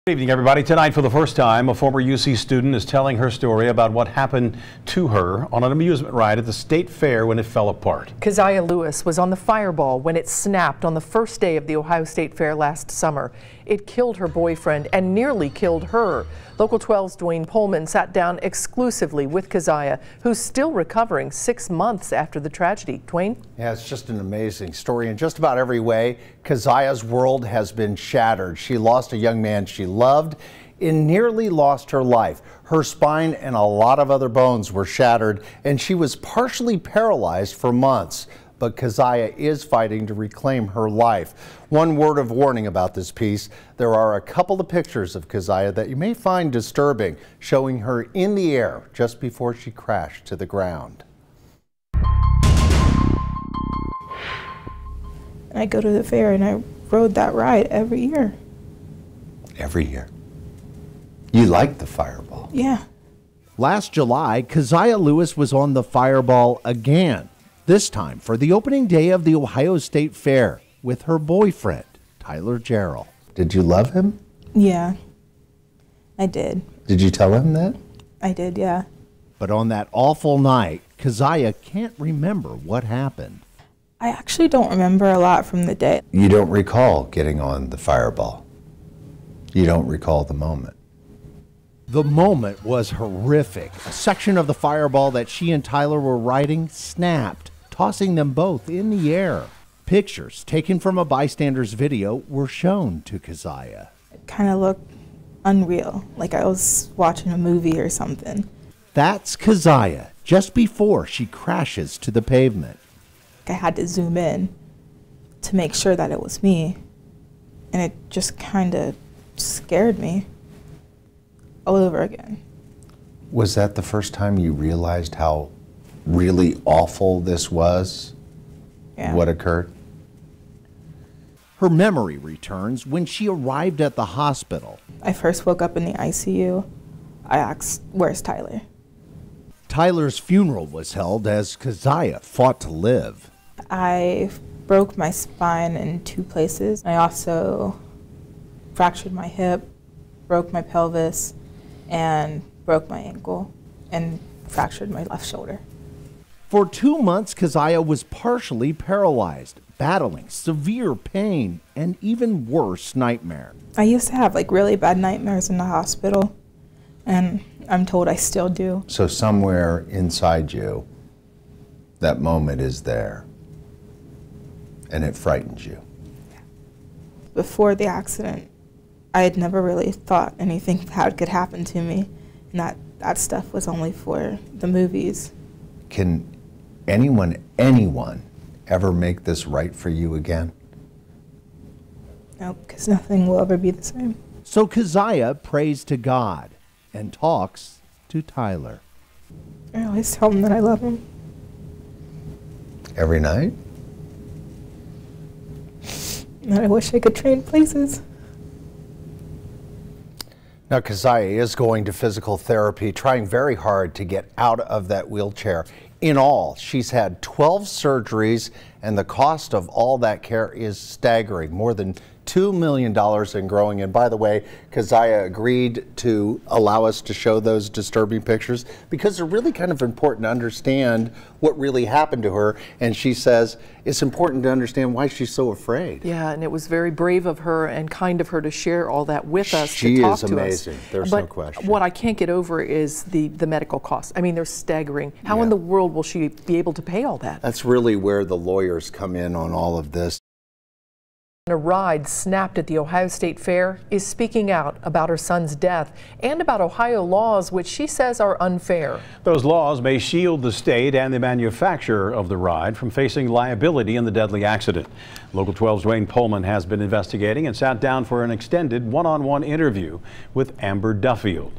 Good evening, everybody. Tonight, for the first time, a former UC student is telling her story about what happened to her on an amusement ride at the state fair when it fell apart. Keziah Lewis was on the fireball when it snapped on the first day of the Ohio State Fair last summer. It killed her boyfriend and nearly killed her. Local 12's Duane Pohlman sat down exclusively with Keziah, who's still recovering 6 months after the tragedy. Duane? Yeah, it's just an amazing story in just about every way. Keziah's world has been shattered. She lost a young man she loved and nearly lost her life. Her spine and a lot of other bones were shattered, and she was partially paralyzed for months. But Keziah is fighting to reclaim her life. One word of warning about this piece: there are a couple of pictures of Keziah that you may find disturbing, showing her in the air just before she crashed to the ground. I go to the fair and I rode that ride every year. Every year? You like the fireball? Yeah. Last July, Keziah Lewis was on the fireball again. This time for the opening day of the Ohio State Fair with her boyfriend, Tyler Jarrell. Did you love him? Yeah, I did. Did you tell him that? I did, yeah. But on that awful night, Keziah can't remember what happened. I actually don't remember a lot from the day. You don't recall getting on the fireball. You don't recall the moment. The moment was horrific. A section of the fireball that she and Tyler were riding snapped, tossing them both in the air. Pictures taken from a bystander's video were shown to Keziah. It kind of looked unreal, like I was watching a movie or something. That's Keziah just before she crashes to the pavement. I had to zoom in to make sure that it was me, and it just kind of scared me all over again. Was that the first time you realized how really awful this was? Yeah. What occurred? Her memory returns when she arrived at the hospital. I first woke up in the ICU. I asked, "Where's Tyler?" Tyler's funeral was held as Keziah fought to live. I broke my spine in 2 places. I also fractured my hip, broke my pelvis, and broke my ankle, and fractured my left shoulder. For 2 months, Keziah was partially paralyzed, battling severe pain and even worse nightmares. I used to have like really bad nightmares in the hospital, and I'm told I still do. So somewhere inside you, that moment is there, and it frightens you. Before the accident, I had never really thought anything bad could happen to me, and that stuff was only for the movies. Can anyone ever make this right for you again? Nope, because nothing will ever be the same. So Keziah prays to God and talks to Tyler. I always tell him that I love him. Every night? And that I wish I could trade places. Now, Keziah is going to physical therapy, trying very hard to get out of that wheelchair. In all, she's had 12 surgeries, and the cost of all that care is staggering, more than $2 million and growing. And by the way, Keziah agreed to allow us to show those disturbing pictures because they're really kind of important to understand what really happened to her. And she says it's important to understand why she's so afraid. Yeah, and it was very brave of her and kind of her to share all that with us, She to talk is to amazing. us. There's but no question. What I can't get over is the medical costs. I mean, they're staggering. How in the world will she be able to pay all that? That's really where the lawyers come in on all of this. A ride snapped at the Ohio State Fair is speaking out about her son's death and about Ohio laws which she says are unfair. Those laws may shield the state and the manufacturer of the ride from facing liability in the deadly accident. Local 12's Duane Pohlman has been investigating and sat down for an extended one-on-one interview with Amber Duffield.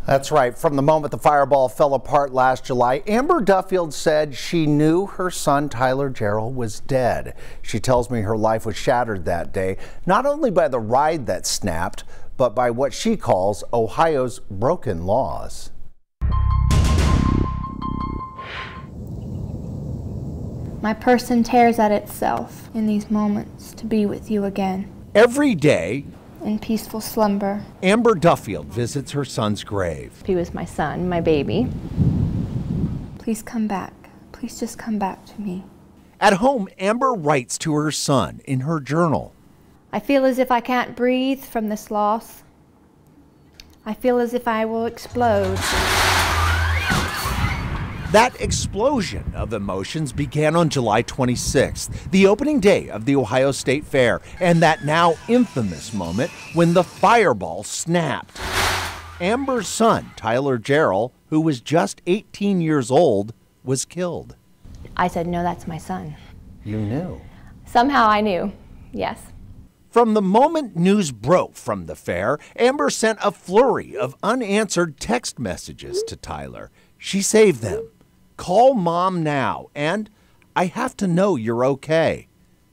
That's right. From the moment the fireball fell apart last July, Amber Duffield said she knew her son Tyler Jarrell was dead. She tells me her life was shattered that day, not only by the ride that snapped, but by what she calls Ohio's broken laws. My person tears at itself in these moments to be with you again. Every day, in peaceful slumber. Amber Duffield visits her son's grave. He was my son, my baby. Please come back. Please just come back to me. At home, Amber writes to her son in her journal. I feel as if I can't breathe from this loss. I feel as if I will explode. That explosion of emotions began on July 26th, the opening day of the Ohio State Fair, and that now infamous moment when the fireball snapped. Amber's son, Tyler Jarrell, who was just 18 years old, was killed. I said, no, that's my son. You knew? Somehow I knew, yes. From the moment news broke from the fair, Amber sent a flurry of unanswered text messages to Tyler. She saved them. Call Mom now, and I have to know you're okay.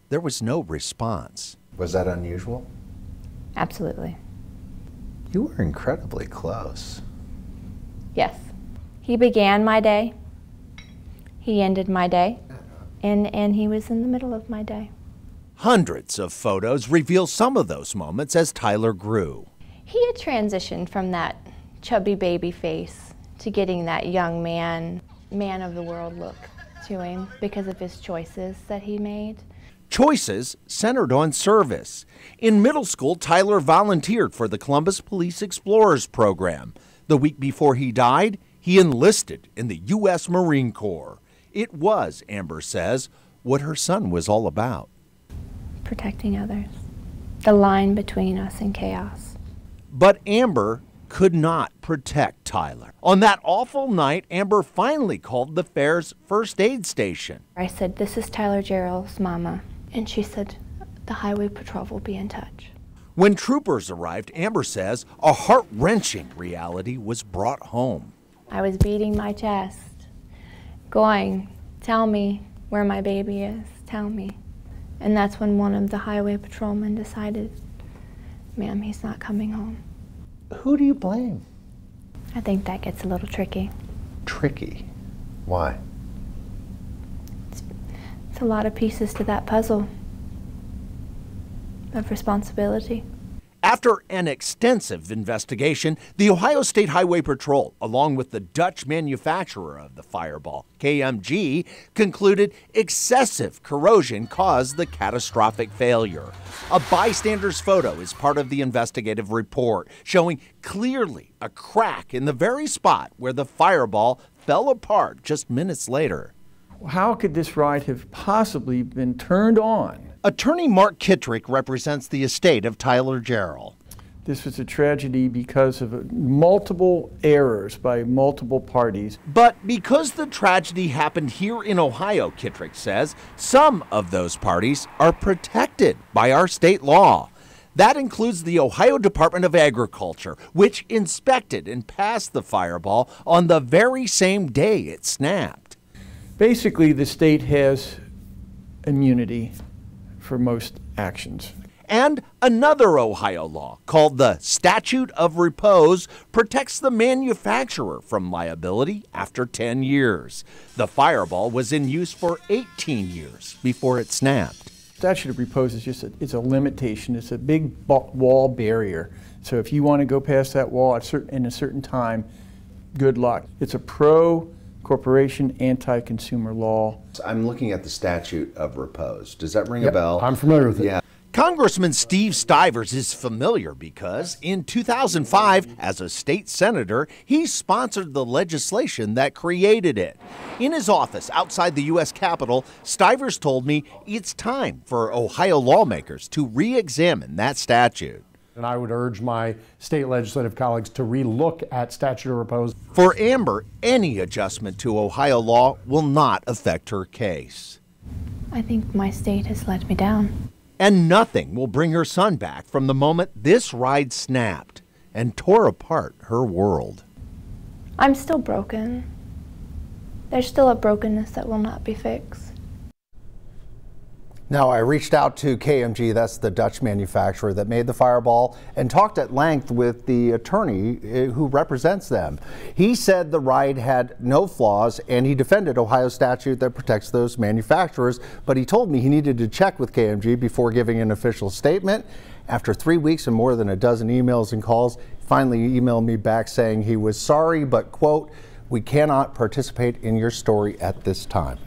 There was no response. Was that unusual? Absolutely. You were incredibly close. Yes. He began my day. He ended my day. And he was in the middle of my day. Hundreds of photos reveal some of those moments as Tyler grew. He had transitioned from that chubby baby face to getting that young man of the world look to him because of his choices that he made. Choices centered on service. In middle school, Tyler volunteered for the Columbus Police Explorers program. The week before he died, he enlisted in the U.S. Marine Corps. It was, Amber says, what her son was all about. Protecting others. The line between us and chaos. But Amber could not protect Tyler. On that awful night, Amber finally called the fair's first aid station. I said, this is Tyler Jarrell's mama. And she said, the highway patrol will be in touch. When troopers arrived, Amber says a heart-wrenching reality was brought home. I was beating my chest, going, tell me where my baby is, tell me. And that's when one of the highway patrolmen decided, ma'am, he's not coming home. Who do you blame? I think that gets a little tricky. Tricky? Why? It's a lot of pieces to that puzzle of responsibility. After an extensive investigation, the Ohio State Highway Patrol, along with the Dutch manufacturer of the fireball, KMG, concluded excessive corrosion caused the catastrophic failure. A bystander's photo is part of the investigative report, showing clearly a crack in the very spot where the fireball fell apart just minutes later. How could this ride have possibly been turned on? Attorney Mark Kittrick represents the estate of Tyler Jarrell. This was a tragedy because of multiple errors by multiple parties. But because the tragedy happened here in Ohio, Kittrick says, some of those parties are protected by our state law. That includes the Ohio Department of Agriculture, which inspected and passed the fireball on the very same day it snapped. Basically, the state has immunity for most actions. And another Ohio law called the Statute of Repose protects the manufacturer from liability after 10 years. The fireball was in use for 18 years before it snapped. Statute of repose is just it's a limitation. It's a big wall barrier. So if you want to go past that wall in a certain time, good luck. It's a pro-corporation, anti-consumer law. I'm looking at the statute of repose. Does that ring a bell? I'm familiar with it. Yeah. Congressman Steve Stivers is familiar because in 2005, as a state senator, he sponsored the legislation that created it. In his office outside the U.S. Capitol, Stivers told me it's time for Ohio lawmakers to re-examine that statute. And I would urge my state legislative colleagues to re-look at statute of repose. For Amber, any adjustment to Ohio law will not affect her case. I think my state has let me down. And nothing will bring her son back from the moment this ride snapped and tore apart her world. I'm still broken. There's still a brokenness that will not be fixed. Now, I reached out to KMG, that's the Dutch manufacturer that made the fireball, and talked at length with the attorney who represents them. He said the ride had no flaws, and he defended Ohio's statute that protects those manufacturers, but he told me he needed to check with KMG before giving an official statement. After 3 weeks and more than a dozen emails and calls, finally emailed me back saying he was sorry, but, quote, "We cannot participate in your story at this time."